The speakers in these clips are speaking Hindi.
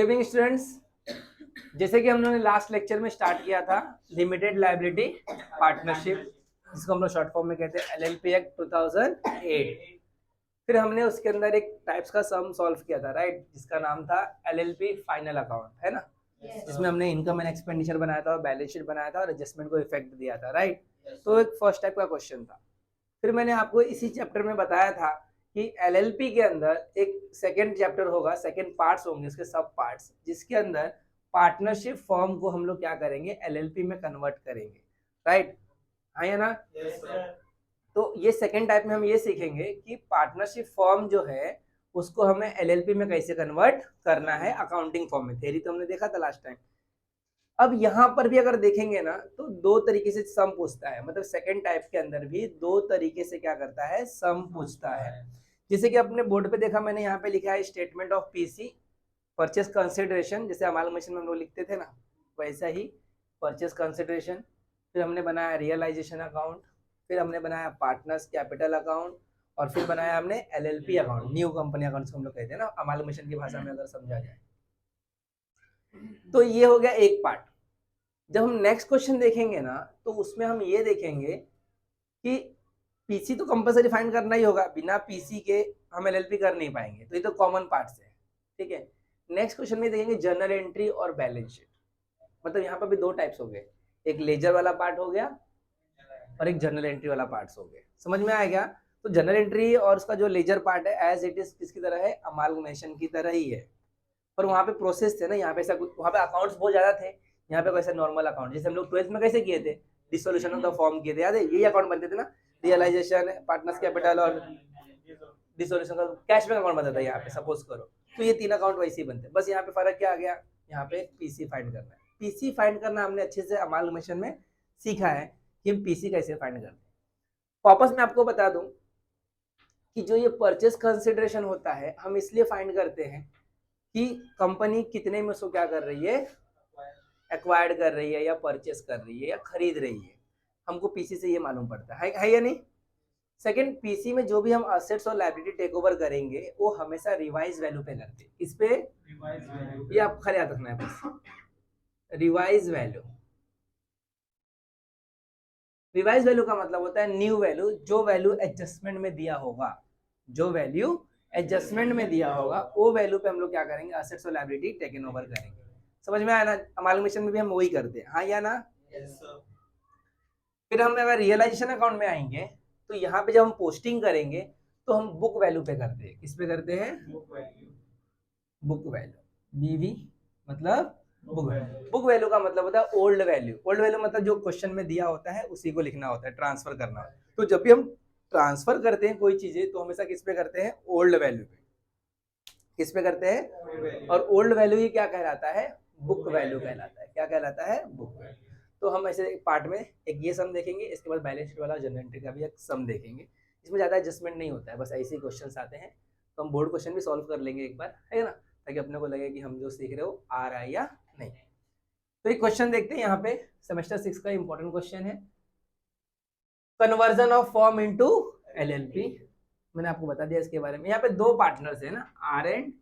लिविंग स्टूडेंट्स, जैसे कि हम लोगों ने लास्ट लेक्चर में स्टार्ट किया था लिमिटेड लायबिलिटी पार्टनरशिप, जिसको हम लोग शॉर्ट फॉर्म में कहते हैं एलएलपी एक्ट 2008। फिर हमने उसके अंदर एक टाइप्स का सम सॉल्व किया था, राइट, जिसका नाम था एलएलपी फाइनल अकाउंट, है ना, जिसमें हमने इनकम एंड एक्सपेंडिचर बनाया था, बैलेंस शीट बनाया था और एडजस्टमेंट को इफेक्ट दिया था, राइट। तो एक फर्स्ट टाइप का क्वेश्चन था। फिर मैंने आपको इसी चैप्टर में बताया था कि एलएलपी के अंदर एक सेकंड चैप्टर होगा, सेकंड पार्ट्स होंगे उसके, सब पार्ट्स, जिसके अंदर पार्टनरशिप फॉर्म को हम लोग क्या करेंगे, एलएलपी में कन्वर्ट करेंगे, राइट, है ना। तो ये सेकंड टाइप में हम ये सीखेंगे कि पार्टनरशिप फॉर्म जो है उसको हमें एलएलपी में कैसे कन्वर्ट करना है अकाउंटिंग फॉर्म में। थ्योरी तो हमने देखा था लास्ट टाइम। अब यहाँ पर भी अगर देखेंगे ना तो दो तरीके से सम पूछता है, मतलब सेकंड टाइप के अंदर भी दो तरीके से क्या करता है, सम पूछता है। जैसे कि अपने बोर्ड पे देखा, मैंने यहाँ पे लिखा है statement of PC, purchase consideration, जैसे अमालगमेशन में हम लोग लिखते थे ना, वैसा ही परचेस कंसिडरेशन। फिर हमने बनाया रियलाइजेशन अकाउंट, फिर हमने बनाया पार्टनर्स कैपिटल अकाउंट, और फिर बनाया हमने LLP account, new company account हम लोग कहते हैं ना अमालगमेशन की भाषा में अगर समझा जाए। तो ये हो गया एक पार्ट। जब हम नेक्स्ट क्वेश्चन देखेंगे ना तो उसमें हम ये देखेंगे कि पीसी तो कंपलसरी फाइंड करना ही होगा, बिना पीसी के हम एलएलपी कर नहीं पाएंगे, तो ये तो कॉमन पार्ट्स है, ठीक है। नेक्स्ट क्वेश्चन में देखेंगे जर्नल एंट्री और बैलेंस शीट, मतलब यहाँ पर भी दो टाइप्स हो गए, एक लेजर वाला पार्ट हो गया और एक जर्नल एंट्री वाला पार्ट हो गया। समझ में आ गया। तो जर्नल एंट्री और उसका जो लेजर पार्ट है एज इट इज किसकी तरह है, अमालगमेशन की तरह ही है, पर वहाँ पे प्रोसेस थे ना, यहाँ पे ऐसा वहाँ पे अकाउंट्स बहुत ज्यादा थे, यहाँ पे कैसे नॉर्मल अकाउंट, जैसे हम लोग 12th में कैसे किए थे, डिसोल्यूशन ऑफ द फॉर्म किए थे, याद है, यही अकाउंट बनते थे ना, रियलाइजेशन, पार्टनर्स कैपिटल और डिसोल्यूशन का कैश में अकाउंट बनता था यहाँ पे, सपोज करो। तो ये तीन अकाउंट वैसे ही बनते हैं, बस यहाँ पे फर्क क्या आ गया, यहाँ पे पीसी फाइंड करना है। पीसी फाइंड करना हमने अच्छे से अमालगमेशन में सीखा है कि हम पीसी कैसे फाइंड करते हैं। वापस मैं आपको बता दूं कि जो ये परचेस कंसिडरेशन होता है हम इसलिए फाइंड करते हैं कि कंपनी कितने में उसको क्या कर रही है, एक्वायर्ड कर रही है या परचेस कर रही है या खरीद रही है, हमको पीसी से ये मालूम पड़ता है या नहीं। सेकंड, पीसी में जो भी हम असेट्स और लायबिलिटी टेक ओवर करेंगे वो हमेशा रिवाइज वैल्यू पे करते हैं। इस पे ये आप खाली याद रखना है बस, रिवाइज वैल्यू। रिवाइज वैल्यू का मतलब होता है न्यू वैल्यू, जो वैल्यू एडजस्टमेंट में दिया होगा, जो वैल्यू एडजस्टमेंट में दिया होगा वो वैल्यू पे हम लोग क्या करेंगे, असेट्स और लायबिलिटी टेकन ओवर करेंगे। समझ में आया ना। अमालगमेशन में भी हम वही करते हैं, हाँ या ना। फिर हम अगर रियलाइजेशन अकाउंट में आएंगे तो यहाँ पे जब हम पोस्टिंग करेंगे तो हम बुक वैल्यू पे करते हैं। किस पे करते हैं, बुक वैल्यू, बीवी मतलब बुक वैल्यू का मतलब होता है ओल्ड वैल्यू। ओल्ड वैल्यू मतलब जो क्वेश्चन में दिया होता है उसी को लिखना होता है, ट्रांसफर करना होता है। तो जब भी हम ट्रांसफर करते हैं कोई चीजें तो हमेशा किस पे करते हैं, ओल्ड वैल्यू पे। किस पे करते हैं, और ओल्ड वैल्यू ही क्या कहलाता है, बुक वैल्यू कहलाता है। क्या कहलाता है, बुक वैल्यू। तो हम ऐसे पार्ट में एक ये सम देखेंगे, इसके बाद बैलेंस शीट वाला जनरल एंट्री का भी एक सम देखेंगे। इसमें ज्यादा एडजस्टमेंट नहीं होता है, बस ऐसे ही क्वेश्चंस आते हैं, तो हम बोर्ड क्वेश्चन भी सॉल्व कर लेंगे एक बार, है ना, ताकि अपने को लगे कि हम जो सीख रहे हो आ रहा है या नहीं। तो एक क्वेश्चन देखते हैं यहाँ पे, सेमेस्टर 6 का इंपॉर्टेंट क्वेश्चन है, conversion of form into LLP. मैंने आपको बता दिया इसके बारे में। यहाँ पे दो पार्टनर्स है ना, are and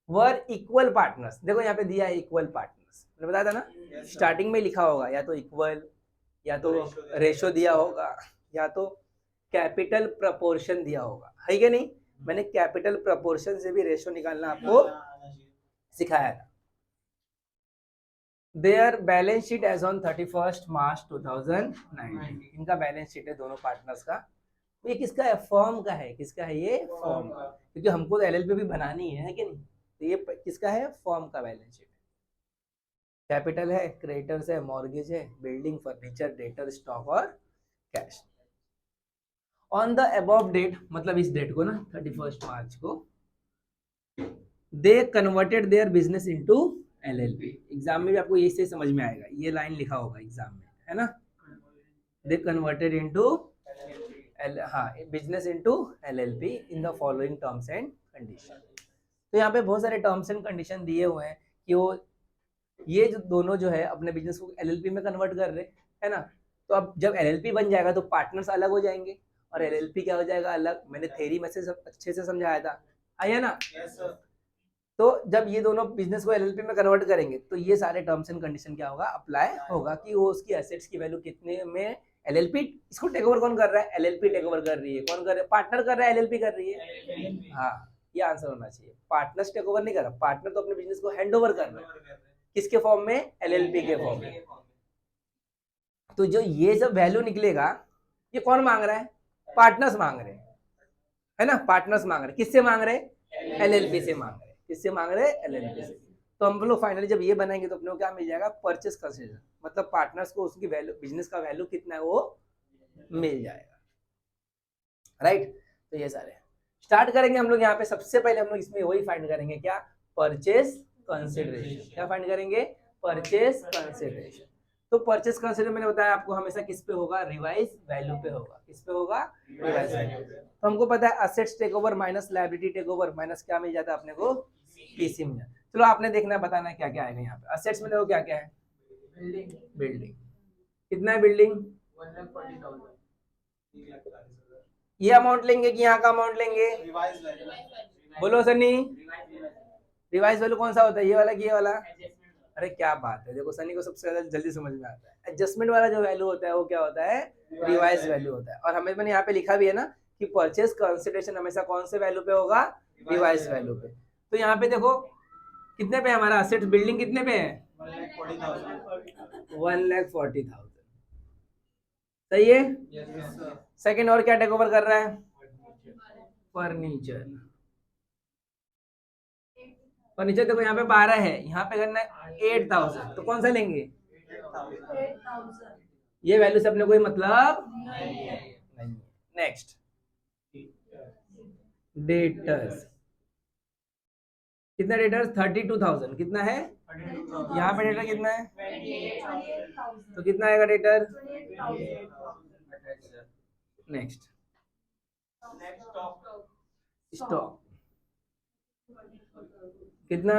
were equal partners. देखो यहाँ पे दिया है इक्वल पार्टनर्स, मैंने बताया था ना, स्टार्टिंग में लिखा होगा या तो इक्वल, या तो रेशो दिया होगा, या तो कैपिटल प्रपोर्शन दिया होगा, है कि नहीं। मैंने कैपिटल प्रपोर्शन से भी रेशो निकालना आपको सिखाया था। Their balance sheet as on 31 March 2019, इनका बैलेंस शीट है दोनों पार्टनर्स का। ये किसका है, फर्म का है। किसका है ये, फर्म का, क्योंकि हमको तो एलएलपी भी बनानी है कि नहीं। तो ये किसका है, फर्म का बैलेंस शीट। कैपिटल है, क्रेडिटर्स है, मॉर्गेज है, बिल्डिंग, फर्नीचर, डेटर, स्टॉक और cash. On the above date, मतलब इस डेट को ना 31 मार्च को, they converted their business into LLP. Exam में भी आपको ये से समझ में आएगा, ये लाइन लिखा होगा एग्जाम में, है ना। दे कन्वर्टेड इनटू हाँ, business into LLP in the following terms and condition. तो यहाँ पे बहुत सारे टर्म्स एंड कंडीशन दिए हुए हैं कि वो ये जो दोनों जो है अपने बिजनेस को एलएलपी में कन्वर्ट कर रहे, है ना। तो अब जब एलएलपी बन जाएगा तो पार्टनर्स अलग हो जाएंगे और एलएलपी क्या हो जाएगा, अलग। मैंने थ्योरी में से अच्छे से समझाया था, आया ना। तो जब ये दोनों बिजनेस को एलएलपी में कन्वर्ट करेंगे तो ये सारे टर्म्स एंड कंडीशन क्या होगा, अप्लाई होगा कि वो उसकी एसेट्स की वैल्यू कितने में, एलएलपी इसको टेक ओवर कौन कर रहा है, एलएलपी टेक ओवर कर रही है, कौन कर रहा है, पार्टनर कर रहा है, एलएलपी कर रही है। हाँ, ये आंसर होना चाहिए, पार्टनर्स टेक ओवर नहीं कर रहा, पार्टनर तो अपने बिजनेस को हैंड ओवर कर रहा है, किसके फॉर्म में, एलएलपी के फॉर्म में। तो जो ये सब वैल्यू निकलेगा ये कौन मांग रहा है, पार्टनर्स मांग रहे हैं, है ना, पार्टनर्स मांग रहे, किससे मांग रहे, एलएलपी से मांग रहे, किससे मांग रहे, एलएलपी से। तो हम लोग फाइनली जब ये बनाएंगे तो अपने को क्या मिल जाएगा, परचेस कंसिडरेशन, मतलब पार्टनर्स को उसकी वैल्यू, बिजनेस का वैल्यू कितना है वो मिल जाएगा, राइट। तो ये सारे स्टार्ट करेंगे हम लोग यहाँ पे। सबसे पहले हम लोग इसमें वही फाइंड करेंगे, क्या, परचेस कंसिडरेशन। क्या फाइंड करेंगे, परचेस कंसिडरेशन। तो परचेस कंसिडरेशन मैंने बताया आपको हमेशा किस पे होगा, रिवाइज वैल्यू पे होगा, किस पे होगा, रिवाइज वैल्यू पे। तो हमको पता है assets take over minus liability take over minus क्या मिल जाता है अपने को, पीसी मिल जाता है। चलो आपने देखना है, बताना है क्या क्या आएगा यहाँ पे। असेट्स में देखो क्या क्या है, बिल्डिंग, कितना है बिल्डिंग, 1,40,000। ये अमाउंट लेंगे कि यहाँ का अमाउंट लेंगे, बोलो सनी, रिवाइज वैल्यू कौन सा होता है, ये वाला कि ये वाला, अरे क्या बात है, देखो सनी को सबसे ज्यादा जल्दी समझ में आता है। एडजस्टमेंट वाला जो वैल्यू होता है वो क्या होता है, रिवाइज वैल्यू होता है। और हमें मैंने यहाँ पे लिखा भी है ना कि परचेस कंसिडरेशन हमेशा कौन से वैल्यू पे होगा, रिवाइज वैल्यू पे। तो यहाँ पे देखो कितने पे हमारा असेट, बिल्डिंग कितने पे है, 1,40,000, सही है। सेकंड और क्या टेक ओवर कर रहा है, फर्नीचर। फर्नीचर देखो यहाँ पे 12 है, यहाँ पे करना है 8,000, तो कौन सा लेंगे, 8,000। ये वैल्यू से अपने कोई मतलब नहीं। नेक्स्ट, डेटर्स, कितना डेटर्स, 32,000, कितना है, यहाँ पे डेटर कितना है, तो कितना आएगा डेटर, नेक्स्ट, स्टॉक कितना,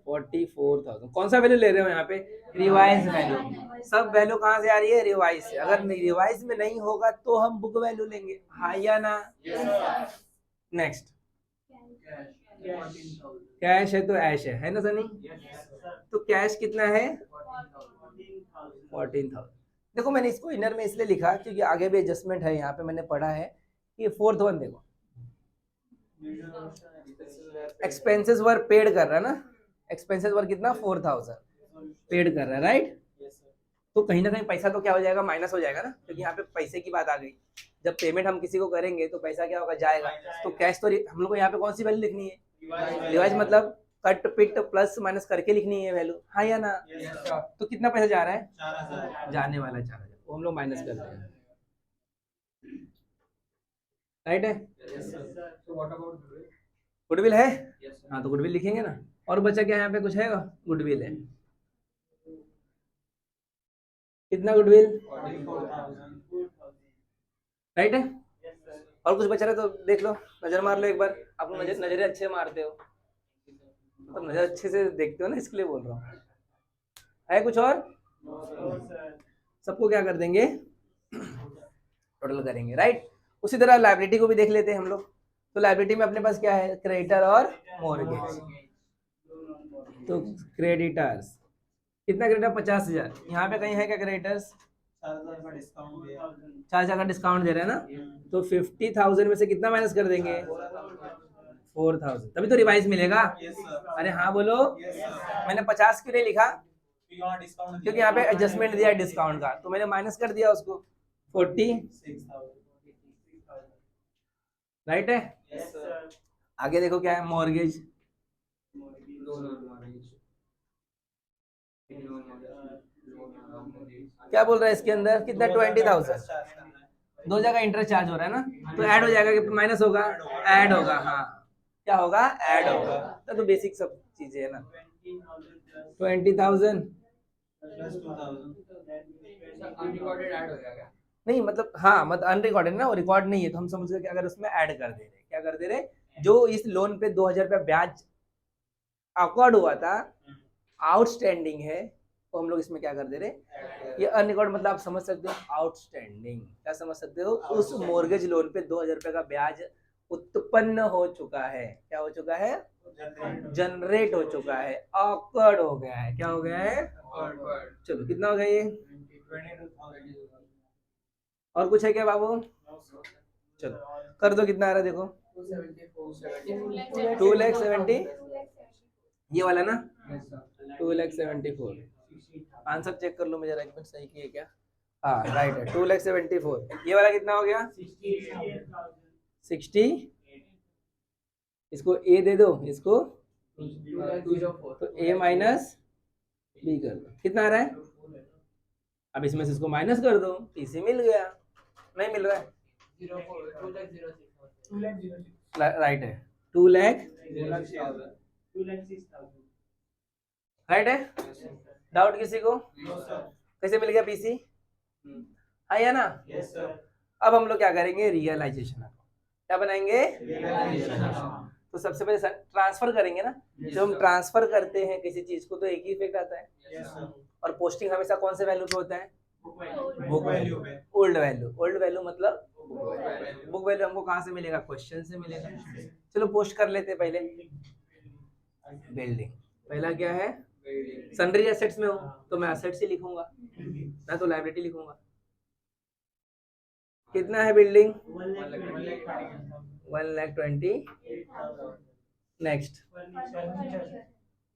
44,000। कौन सा वैल्यू ले रहे हो यहाँ पे, रिवाइज वैल्यू। सब वैल्यू कहाँ से आ रही है, रिवाइज से। अगर रिवाइज में नहीं होगा तो हम बुक वैल्यू लेंगे, हाँ या ना। नेक्स्ट, कैश है तो ऐश है ना सनी। तो कैश कितना है, 14,000। देखो मैंने इसको इनर में इसलिए लिखा क्योंकि आगे भी एडजस्टमेंट है, यहाँ पे मैंने पढ़ा है कि फोर्थ वन देखो, एक्सपेंसेस वर पेड कर रहा है ना, एक्सपेंसेस वर कितना, 4,000 पेड कर रहा है, राइट। तो कहीं ना कहीं पैसा तो क्या हो जाएगा, माइनस हो जाएगा ना, क्योंकि यहाँ पे पैसे की बात आ गई। जब पेमेंट हम किसी को करेंगे तो पैसा क्या होगा, जाएगा। तो कैश तो हम लोग को यहाँ पे कौन सी वैल्यू लिखनी है, रिवाइज, मतलब कट पिट प्लस माइनस करके लिखनी है वैल्यू, हाँ या ना। तो कितना पैसा जा रहा है, 4,000 जाने वाला 4,000, वो हम लोग माइनस कर देंगे, राइट है। गुडविल है, हाँ तो गुडविल लिखेंगे ना। और बचा क्या यहाँ पे, कुछ है, गुडविल है, कितना गुडविल, 44,000, राइट है। और कुछ बचा रहा तो देख लो, नजर मार लो एक बार, आप नजरें अच्छे मारते हो, तो नजर अच्छे से देखते हो ना, इसके लिए बोल रहा हूँ। है कुछ और, सबको क्या कर देंगे, टोटल करेंगे, राइट। उसी तरह लायबिलिटी को भी देख लेते हैं हम लोग। तो लायबिलिटी में अपने पास क्या है, क्रेडिटर और मॉर्गेज। तो क्रेडिटर्स कितना, क्रेडिटर 50,000, यहाँ पे कहीं है क्या क्रेडिटर्स, 4,000 का डिस्काउंट दे रहे हैं ना। तो 50,000 में से कितना माइनस कर देंगे, 4,000, तभी तो रिवाइज मिलेगा। अरे हाँ बोलो, मैंने 50 क्यों नहीं लिखा, क्योंकि यहाँ पे एडजस्टमेंट दिया डिस्काउंट का, तो मैंने माइनस कर दिया उसको 46,000, राइट है। आगे देखो क्या है, मॉर्गेज, क्या बोल रहा है इसके अंदर, कितना, 20,000, दो जगह इंटरेस्ट चार्ज हो रहा है ना, तो ऐड हो जाएगा कि माइनस होगा, ऐड होगा, हाँ क्या होगा, ऐड होगा। तो बेसिक सब चीजें है ना, 20,000 नहीं, मतलब हाँ, मतलब अनरिकॉर्डेड ना, वो रिकॉर्ड नहीं है, तो हम समझ गए कि अगर उसमें ऐड कर दे रहे, क्या कर दे रहे, जो इस लोन पे 2,000 रुपया ब्याज अकॉर्ड हुआ था, आउटस्टैंडिंग है, तो हम लोग इसमें क्या कर दे रहे, ये अनरिकॉर्ड, मतलब आप समझ सकते हो आउटस्टैंडिंग, क्या समझ सकते हो, उस मॉर्गेज लोन पे 2,000 रुपए का ब्याज उत्पन्न हो चुका है, क्या हो चुका है, जनरेट हो चुका है, ऑकवर्ड हो गया है। क्या हो गया है? चलो कितना हो गया ये? और कुछ है क्या बाबू? चलो कर दो, कितना आ रहा है देखो? 2,70,000, ये वाला ना? 2,74,000। आंसर चेक कर लो मुझे एक मिनट, सही किए क्या? हाँ राइट है, 2,74,000। ये वाला कितना हो गया? 60। इसको ए दे दो, इसको तो ए माइनस बी कर दो, कितना आ रहा है? अब इसमें से इसको माइनस कर दो, पीसी मिल गया। नहीं मिल रहा है? राइट है, 2,06,000 राइट है। डाउट किसी को? कैसे मिल गया पीसी? है या ना? अब हम लोग क्या करेंगे? रियलाइजेशन। क्या बनाएंगे? तो सबसे पहले ट्रांसफर करेंगे ना। जब हम ट्रांसफर करते हैं किसी चीज को तो एक ही इफेक्ट आता है। और पोस्टिंग हमेशा कौन से वैल्यू पे होता है? बुक वैल्यू पे। ओल्ड वैल्यू, ओल्ड वैल्यू मतलब बुक वैल्यू हमको कहाँ से मिलेगा? क्वेश्चन से मिलेगा। चलो पोस्ट कर लेते हैं पहले। बिल्डिंग पहला क्या है? सन्ड्री एसेट्स में हो तो मैं एसेट्स ही लिखूंगा, मैं तो लायबिलिटी लिखूंगा। कितना है बिल्डिंग? 1,20,000। नेक्स्ट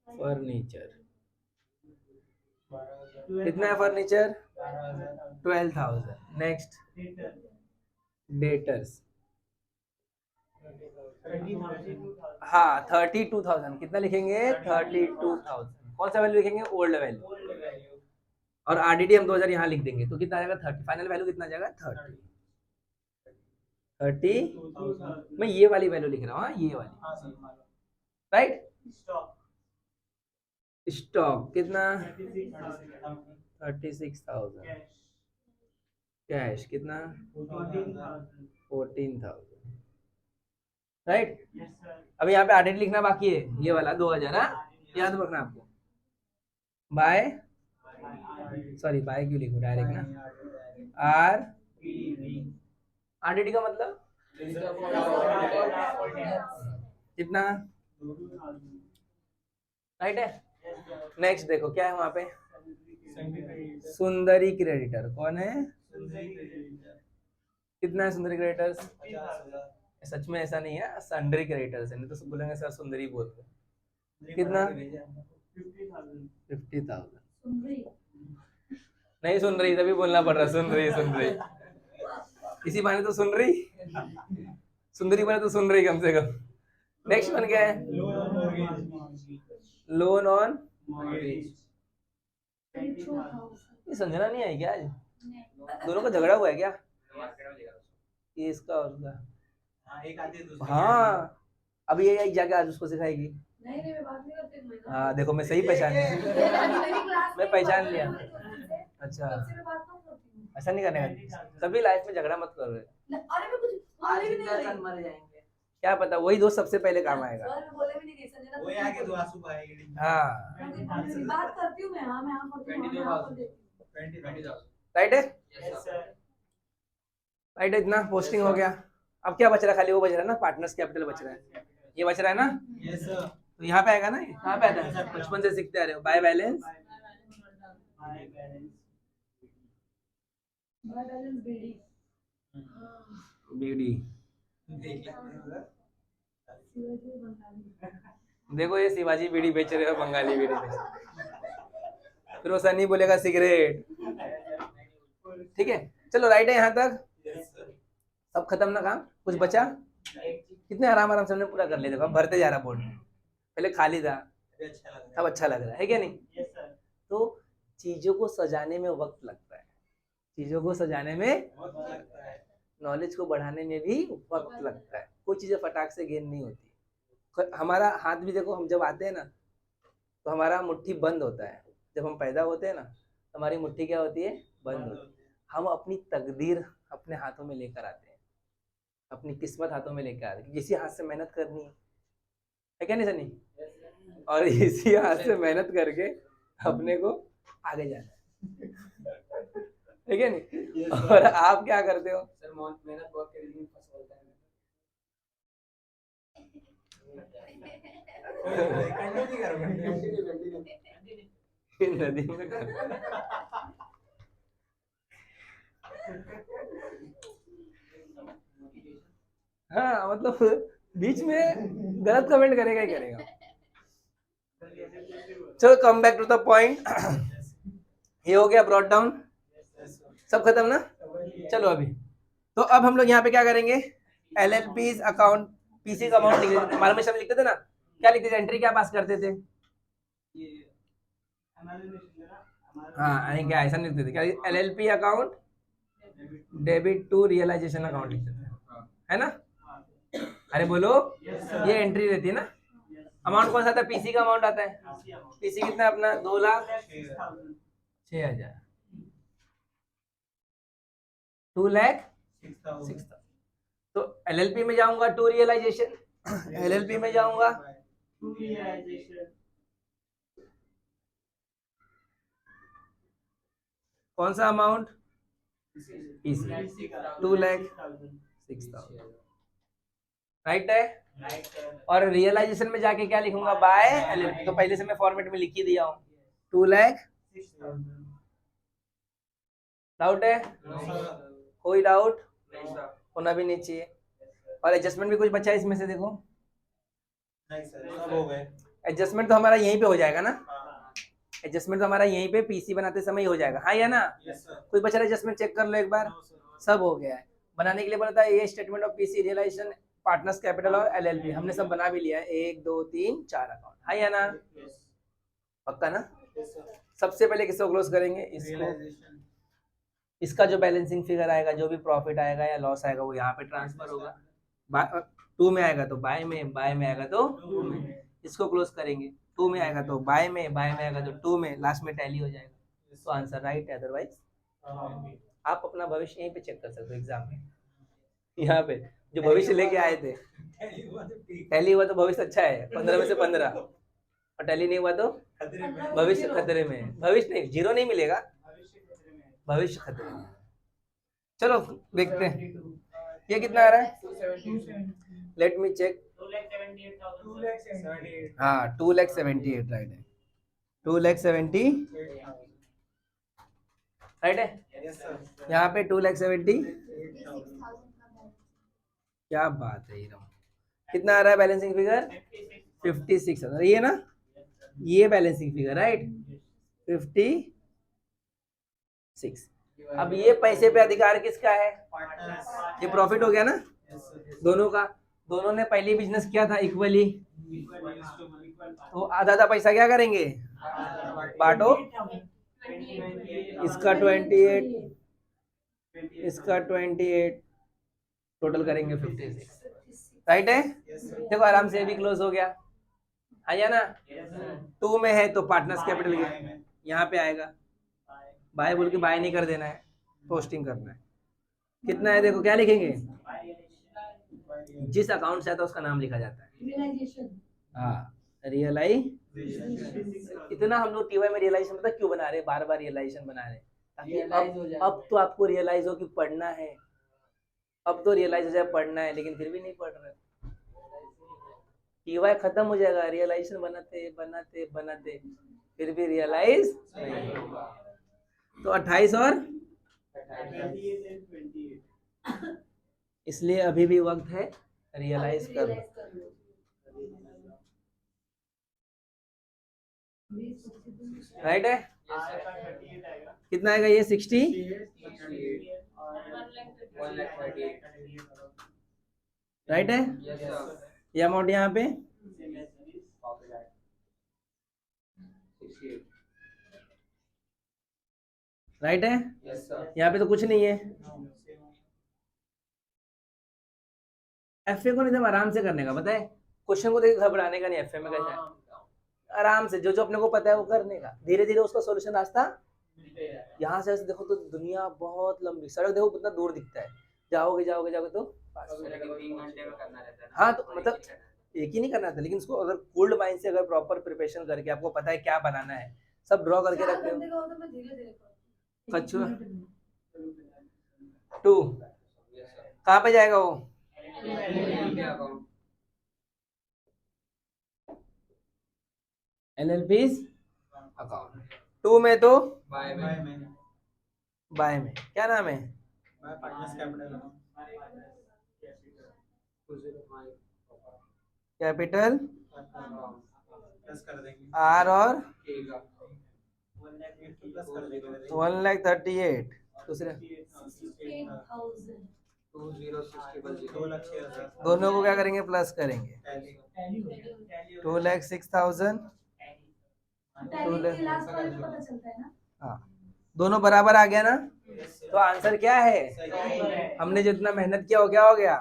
फर्नीचर, कितना है फर्नीचर? 12,000। नेक्स्ट डेटर्स, हाँ 32,000। कितना लिखेंगे? 32,000। कौन सा वैल्यू लिखेंगे? Old value. और आरडीडी हम 2,000 यहाँ लिख देंगे तो कितना आ जाएगा? 30। फाइनल वैल्यू कितना आ जाएगा? 30। मैं ये वाली वैल्यू लिख रहा हूँ, ये वाली, राइट। स्टॉक कितना? 36,000। कैश कितना? 14,000। राइट। अब यहाँ पे आरडीडी लिखना बाकी है, ये वाला 2,000। याद रखना आपको। बाय, सॉरी बाय क्यों लिखूं, डायरेक्ट ना। आर आरडीडी का मतलब कितना? राइट है। नेक्स्ट देखो क्या है वहां पे? सुंदरी क्रेडिटर। कौन है? कितना है सुंदरी क्रेडिटर्स? सच में ऐसा नहीं है, सन्ड्री क्रेडिटर्स है, नहीं तो सब बोलेंगे सर सुंदरी बोल रहे। कितना? 50,000। नहीं सुन रही तभी बोलना पड़ रहा, सुन रही सुन रही। इसी बहाने तो सुन रही, सुंदरी बने तो सुन रही कम से कम। नेक्स्ट वन क्या है? लोन ऑन ये समझना नहीं है क्या आज? दोनों का झगड़ा हुआ है क्या? ये इसका और उसका। हाँ अभी ये जाके आज उसको सिखाएगी। नहीं मैं बात नहीं करती। हाँ देखो मैं सही पहचान लिया, मैं पहचान लिया। अच्छा ऐसा नहीं करने का, कभी लाइफ में झगड़ा मत करो। क्या पता वही दोस्त सबसे पहले काम आएगा। हाँ बात करती हूँ मैं। राइट है, राइट है। इतना पोस्टिंग हो गया। अब क्या बच रहा है? खाली वो बच रहा है ना, पार्टनर्स कैपिटल बच रहा है, ये बच रहा है ना। तो यहाँ पे आएगा ना, यहाँ पे आता है। बचपन से सीखते आ रहे हो। By balance, BD. देखो ये शिवाजी बीड़ी बेच रहे हो, बंगाली बीड़ी बेच, फिर वो सनी बोलेगा सिगरेट। ठीक है चलो राइट है यहाँ तक। सब खत्म ना काम? कुछ बचा? कितने आराम आराम से हमने पूरा कर लिया। देखो हम भरते जा रहा बोर्ड में, पहले खाली था, अब अच्छा लग रहा है क्या नहीं? तो चीजों को सजाने में वक्त लगता है, चीजों को सजाने में, नॉलेज को बढ़ाने में भी वक्त लगता है। कोई चीजें फटाक से गेन नहीं होती। हमारा हाथ भी देखो, हम जब आते हैं ना तो हमारा मुट्ठी बंद होता है। जब हम पैदा होते हैं ना तो हमारी मुट्ठी क्या होती है? बंद होती है। हम अपनी तकदीर अपने हाथों में लेकर आते हैं, अपनी किस्मत हाथों में लेकर आते हैं। इसी हाथ से मेहनत करनी है क्या नहीं सनी? और इसी हाथ से मेहनत करके अपने को आगे जाना है, ठीक है नहीं? और आप क्या करते हो? सर मेहनत बहुत नदी में हाँ मतलब बीच में गलत कमेंट करेगा ही करेगा। चलो come back to the point. ये हो गया ब्रॉट डाउन, सब खत्म ना। चलो अभी तो अब हम लोग यहाँ पे क्या करेंगे, LLPs अकाउंट, पीसी का अमाउंट लिख, हमारे में सब लिखते थे ना, क्या लिखते थे, एंट्री क्या पास करते थे, हाँ क्या ऐसा नहीं लिखते थे क्या, LLP account debit to realisation account लिखते थे, है ना। अरे बोलो, ये एंट्री रहती है ना। अमाउंट कौन सा आता है, पीसी का अमाउंट आता है। पीसी कितना अपना 2,06,000, 2,06,000। तो LLP में जाऊंगा टू रियलाइजेशन, LLP में जाऊंगा कौन सा अमाउंट, पीसी 2,06,000, राइट है। और रियलाइजेशन में जाके क्या लिखूंगा, बाय LLP, तो पहले से मैं फॉर्मेट में लिख ही दिया हूँ 2,06,000। डाउट है, कोई डाउट होना भी नहीं चाहिए। और एडजस्टमेंट भी कुछ बचा है इसमें से, देखो एडजस्टमेंट तो हमारा यहीं पे हो जाएगा ना, एडजस्टमेंट तो हमारा यहीं पे पीसी बनाते समय ही हो जाएगा, हाँ या ना। कोई बचा एडजस्टमेंट चेक कर लो एक बार, सब हो गया है। बनाने के लिए बोला था ये statement of PC, realisation, partners capital और LLP, हमने सब बना भी लिया है, 1 2 3 4 अकाउंट, हाँ या ना, पक्का ना। सबसे पहले किसको क्लोज करेंगे, इसको। इसका जो बैलेंसिंग फिगर आएगा, जो भी प्रॉफिट आएगा या लॉस आएगा, वो यहाँ पे ट्रांसफर होगा, टू में आएगा तो बाय में, बाय में आएगा तो टू में, इसको क्लोज करेंगे, टू में आएगा तो बाय में, बाय में आएगा तो टू में, लास्ट में टैली हो जाएगा, तो आंसर राइट है। अदरवाइज आप अपना भविष्य यहीं पे चेक कर सकते हो एग्जाम में, यहाँ पे जो भविष्य लेके आए थे, टैली हुआ तो भविष्य अच्छा है, 15 में से 15, और टैली नहीं हुआ तो भविष्य खतरे में है। भविष्य नहीं, जीरो नहीं मिलेगा, भविष्य खतरे में। चलो देखते हैं ये कितना आ रहा है, लेट मी चेक। हाँ 2,78,000 राइट है, 2,70,000 राइट है। यहाँ पे 2,70,000, क्या बात है हीरो। कितना आ रहा है बैलेंसिंग फिगर, 56,000, ये ना, ये बैलेंसिंग फिगर राइट 56। अब ये पैसे पे अधिकार किसका है, ये प्रॉफिट हो गया ना दोनों का, दोनों ने पहले बिजनेस किया था इक्वली, तो आधा आधा पैसा क्या करेंगे, बांटो, इसका 28, इसका 28, टोटल करेंगे 56, राइट है। देखो आराम से भी क्लोज हो गया, आया ना। टू में है तो पार्टनर्स कैपिटल यहाँ पे आएगा, बाय बोल के बाय नहीं कर देना है, पोस्टिंग करना है। कितना है देखो, क्या लिखेंगे, जिस अकाउंट से आता है उसका नाम लिखा जाता है, हाँ रियलाइज। इतना हम लोग टीवाई में रियलाइजेशन पता क्यों बना रहे हैं, बार बार रियलाइजेशन बना रहे हैं, ताकि अब तो आपको रियलाइज हो कि पढ़ना है, अब तो रियलाइज हो जाए पढ़ना है, लेकिन फिर भी नहीं पढ़ रहे, टीवाई खत्म हो जाएगा, रियलाइजेशन बनाते बनाते बनाते फिर भी रियलाइज नहीं होगा। तो 28 और इसलिए अभी भी वक्त है रियलाइज कर लो। राइट है, कितना आएगा ये 60, राइट है। ये अमाउंट यहाँ पे राइट है, यहाँ पे तो कुछ नहीं है। एफए को एकदम आराम से करने का, पता है, क्वेश्चन को देख घबराने का नहीं, एफए में कैसा है, आराम से जो जो अपने को पता है वो करने का, धीरे धीरे उसका सॉल्यूशन रास्ता। यहाँ से ऐसे देखो तो दुनिया बहुत लंबी, सड़क देखो कितना दूर दिखता है, जाओगे जाओगे जाओगे तो 3 घंटे में करना रहता है। हाँ तो मतलब एक ही नहीं करना था, लेकिन उसको अगर कोल्ड माइंड से अगर प्रॉपर प्रिपरेशन करके आपको पता है क्या बनाना है, सब ड्रॉ करके रखते हो। कछुआ 2 कहाँ पे जाएगा वो, एलएलपीज अकाउंट। 2 में तो बाय में बाय में क्या नाम है? Bye partners capital capital plus कर देंगे आर और प्लस कर देंगे 1,38,000 दूसरे 2,06,000 दोनों को क्या करेंगे? प्लस करेंगे। 2,06,000 हाँ, दोनों बराबर आ गया ना? तो आंसर क्या है? हमने जितना मेहनत किया वो क्या हो गया?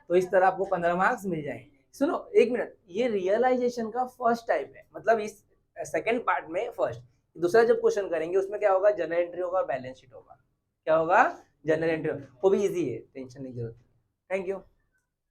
तो इस तरह आपको 15 मार्क्स मिल जाएंगे। सुनो एक मिनट, ये रियलाइजेशन का फर्स्ट टाइप है, मतलब इस सेकंड पार्ट में फर्स्ट। दूसरा जब क्वेश्चन करेंगे उसमें क्या होगा? जनरल एंट्री होगा, बैलेंस शीट होगा। क्या होगा? General entry. वो भी इजी है, टेंशन नहीं जरूरत। Thank you.